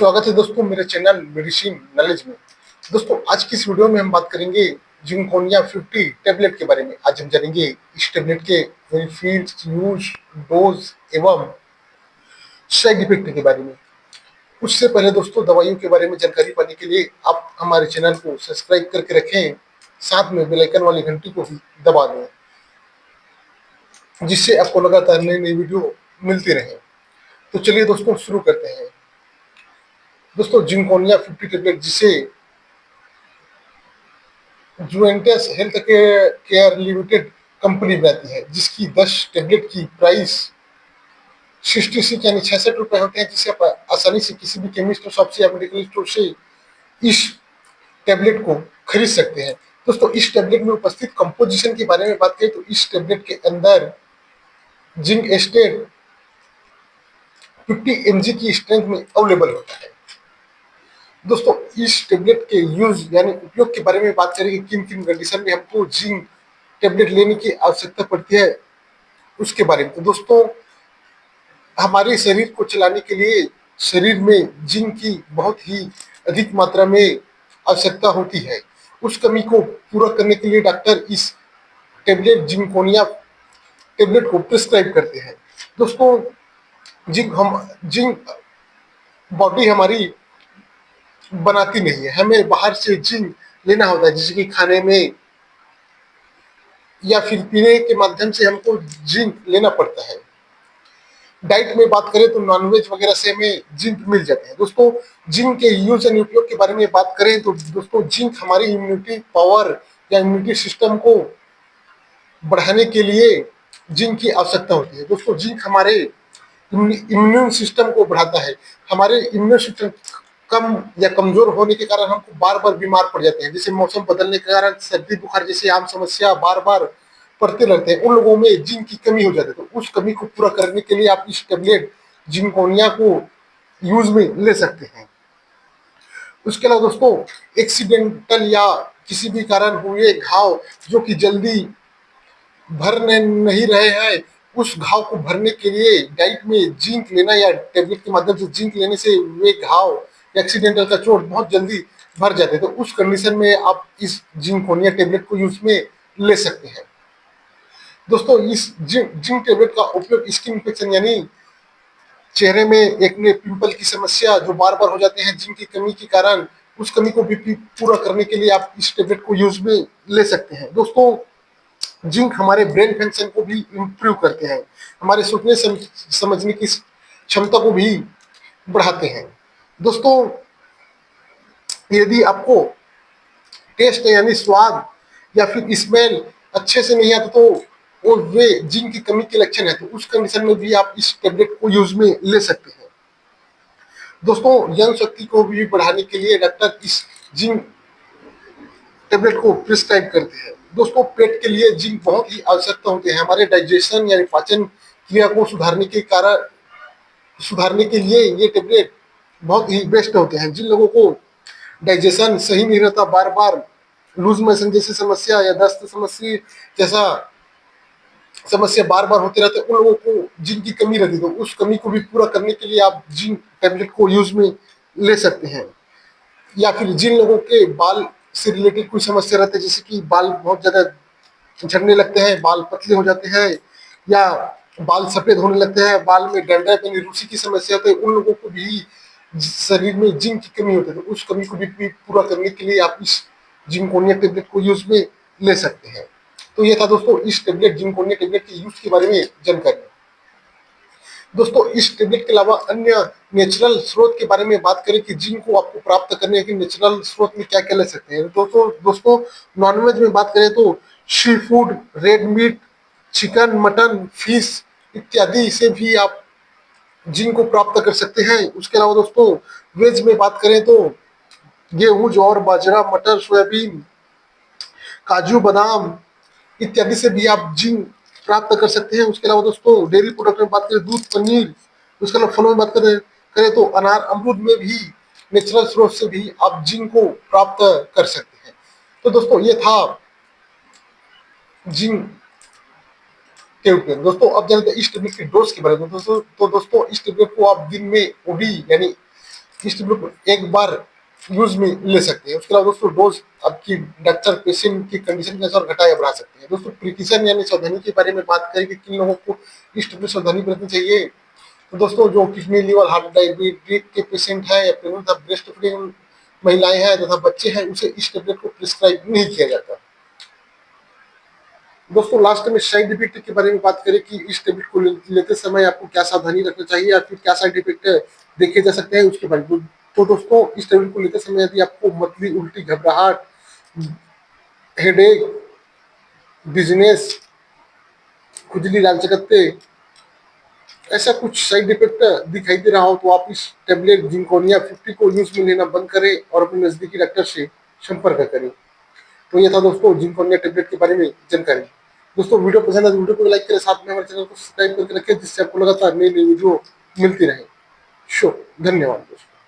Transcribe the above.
स्वागत है दोस्तों मेरे चैनल मेडिसिन नॉलेज में। दोस्तों आज की इस वीडियो में हम बात करेंगे जिंकोनिया 50 टैबलेट के बारे में। आज हम जानेंगे इस टैबलेट के बेनिफिट्स, यूज, डोज एवं साइड इफेक्ट के बारे में। उससे पहले दोस्तों दवाइयों के बारे में जानकारी पाने के लिए आप हमारे चैनल को सब्सक्राइब करके रखें, साथ में बेल आइकन वाली घंटी को भी दबा दें, जिससे आपको लगातार नई नई वीडियो मिलती रहे। तो चलिए दोस्तों शुरू करते हैं। दोस्तों जिंकोनिया 50 टैबलेट, जिसे Juventus health care limited company बनाती है, जिसकी 10 टैबलेट की प्राइस 66 यानी 66 रुपए होते हैं, जिसे आप आसानी से किसी भी केमिस्ट शॉप से या मेडिकल स्टोर से इस टैबलेट को खरीद सकते हैं। दोस्तों इस टैबलेट में उपस्थित कंपोजिशन के बारे में बात करें तो इस टैबलेट के अंदर जिंक एस्टेट 50 mg की स्ट्रेंथ में अवेलेबल होता है। दोस्तों इस टैबलेट के यूज यानी उपयोग के बारे में बात करेंगे, किन किन कंडीशन में हमको जिंक टैबलेट लेने की आवश्यकता पड़ती है उसके बारे में। तो दोस्तों हमारे शरीर को चलाने के लिए शरीर में जिंक की बहुत ही अधिक मात्रा में आवश्यकता होती है। उस कमी को पूरा करने के लिए डॉक्टर इस टैबलेट जिंकोनिया टैबलेट को प्रिस्क्राइब करते हैं। दोस्तों जिंक बॉडी हमारी बनाती नहीं है, हमें बाहर से जिंक लेना होता है, जैसे कि खाने में या फिर पीने के माध्यम से हमको जिंक लेना पड़ता है। डाइट में बात करें तो नॉनवेज वगैरह से हमें जिंक मिल जाते हैं। दोस्तों जिंक के यूज एंड उपयोग के बारे में बात करें तो दोस्तों जिंक हमारी इम्यूनिटी पावर या इम्यूनिटी सिस्टम को बढ़ाने के लिए जिंक की आवश्यकता होती है। दोस्तों जिंक हमारे इम्यून सिस्टम को बढ़ाता है। हमारे इम्यून सिस्टम कम या कमजोर होने के कारण हमको बार बार बीमार पड़ जाते हैं, जैसे मौसम बदलने के कारण सर्दी बुखार जैसे आम समस्या बार बार पड़ते रहते हैं, उन लोगों में जिंक की कमी हो जाती है। तो उस कमी को पूरा करने के लिए आप इस टैबलेट जिंकोनिया को यूज में ले सकते हैं। उसके अलावा दोस्तों एक्सीडेंटल या किसी भी कारण हुए घाव जो कि जल्दी भर नहीं रहे हैं, उस घाव को भरने के लिए डाइट में जिंक लेना या टैबलेट के माध्यम से जिंक लेने से वे घाव एक्सीडेंटल का चोट बहुत जल्दी भर जाते हैं। तो उस कंडीशन में आप इस जिंकोनिया टैबलेट को यूज में ले सकते हैं। दोस्तों इस जिंक टैबलेट का उपयोग स्किन इंफेक्शन यानी चेहरे में एक्ने, पिंपल की समस्या जो बार बार हो जाते हैं जिंक की कमी के कारण, उस कमी को भी पूरा करने के लिए आप इस टैबलेट को यूज में ले सकते हैं। दोस्तों जिंक हमारे ब्रेन फंक्शन को भी इम्प्रूव करते हैं, हमारे सोचने समझने की क्षमता को भी बढ़ाते हैं। दोस्तों यदि आपको टेस्ट यानी स्वाद या फिर स्मेल अच्छे से नहीं आता तो वो वे जिंक की कमी के लक्षण है, तो उस कंडीशन में भी आप इस टैबलेट को यूज में ले सकते हैं। दोस्तों यंग शक्ति को भी बढ़ाने के लिए डॉक्टर इस जिंक टैबलेट को प्रिस्क्राइब करते हैं। दोस्तों पेट के लिए जिंक बहुत ही आवश्यकता होती है, हमारे डाइजेशन यानी पाचन क्रिया को सुधारने के लिए ये टैबलेट बहुत ही बेस्ट होते हैं। जिन लोगों को डाइजेशन सही नहीं रहता, बार बार लूज मोशन जैसी समस्या या दस्त समस्या जैसा समस्या बार बार होते रहते हैं, उन लोगों को जिंक की कमी रहती है। तो उस कमी को भी पूरा करने के लिए आप जिंक टैबलेट को यूज में ले सकते हैं। या फिर जिन लोगों के बाल से रिलेटेड कोई समस्या रहती है, जैसे कि बाल बहुत ज्यादा झड़ने लगते हैं, बाल पतले हो जाते हैं या बाल सफेद होने लगते हैं, बाल में डैंड्रफ यानी रूसी की समस्या होती है, उन लोगों को भी शरीर में जिंक की कमी होती है। तो उस कमी को भी पूरा करने के लिए आप इस जिंकोनिया टैबलेट को यूज में ले सकते हैं। तो ये था दोस्तों इस टैबलेट जिंकोनिया टैबलेट के यूज के बारे में जानकारी। दोस्तों इस टैबलेट के अलावा अन्य नेचुरल स्रोत के बारे में बात करें कि जिंक को आपको प्राप्त करने के नेचुरल स्रोत में क्या क्या ले सकते हैं। दोस्तों नॉनवेज में बात करें तो seafood, red meat, chicken, mutton, fish इत्यादि से भी आप जिंक को प्राप्त कर सकते हैं। उसके अलावा दोस्तों वेज में बात करें तो गेहूं, ज्वार, बाजरा, मटर, सोयाबीन, काजू, बादाम इत्यादि से भी आप जिंक प्राप्त कर सकते हैं। उसके अलावा दोस्तों डेयरी प्रोडक्ट में बात करें दूध, पनीर, उसके अलावा फलों में बात करें तो अनार, अमरूद में भी नेचुरल स्रोत से भी आप जिंक को प्राप्त कर सकते हैं। तो दोस्तों ये था जिंक के उपयोग। दोस्तों अब जानते हैं इस टैबलेट के डोज के बारे में। दोस्तों इस टैबलेट को आप दिन में ओडी यानी इस टेबलेट को एक बार यूज में ले सकते हैं। उसके अलावा दोस्तों डोज आपकी डॉक्टर पेशेंट की कंडीशन के अनुसार घटा या बढ़ा सकते हैं। दोस्तों प्रिकॉशन यानी सावधानी के बारे में बात करें कि किन लोगों को इस टेबलेट सावधानी बरतनी चाहिए, तो दोस्तों जो किडनी लीवर हार्ट डायबिटीज के पेशेंट हैं या प्रेग्नेंट ब्रेस्ट फीडिंग महिलाएं हैं तथा बच्चे हैं, उसे इस टेबलेट को प्रिस्क्राइब नहीं किया जाता। दोस्तों लास्ट में साइड इफेक्ट के बारे में बात करें कि इस टेबलेट को लेते समय आपको क्या सावधानी रखना चाहिए या फिर क्या साइड इफेक्ट देखे जा सकते हैं उसके बारे में। तो दोस्तों इस टेबलेट को लेते समय यदि आपको मतली, उल्टी, घबराहट, हेडेक, डिजीनेस, खुजली, लाल चकत्ते, ऐसा कुछ साइड इफेक्ट दिखाई दे रहा हो तो आप इस टेबलेट जिंकोनिया 50 को यूज में लेना बंद करें और अपने नजदीकी डॉक्टर से संपर्क करें। तो ये था दोस्तों जिंकोनिया टेबलेट के बारे में जानकारी। दोस्तों वीडियो पसंद है तो वीडियो को लाइक करें, साथ में हमारे चैनल को सब्सक्राइब करके रखें जिससे आपको लगातार नई नई वीडियो मिलती रहे। धन्यवाद दोस्तों।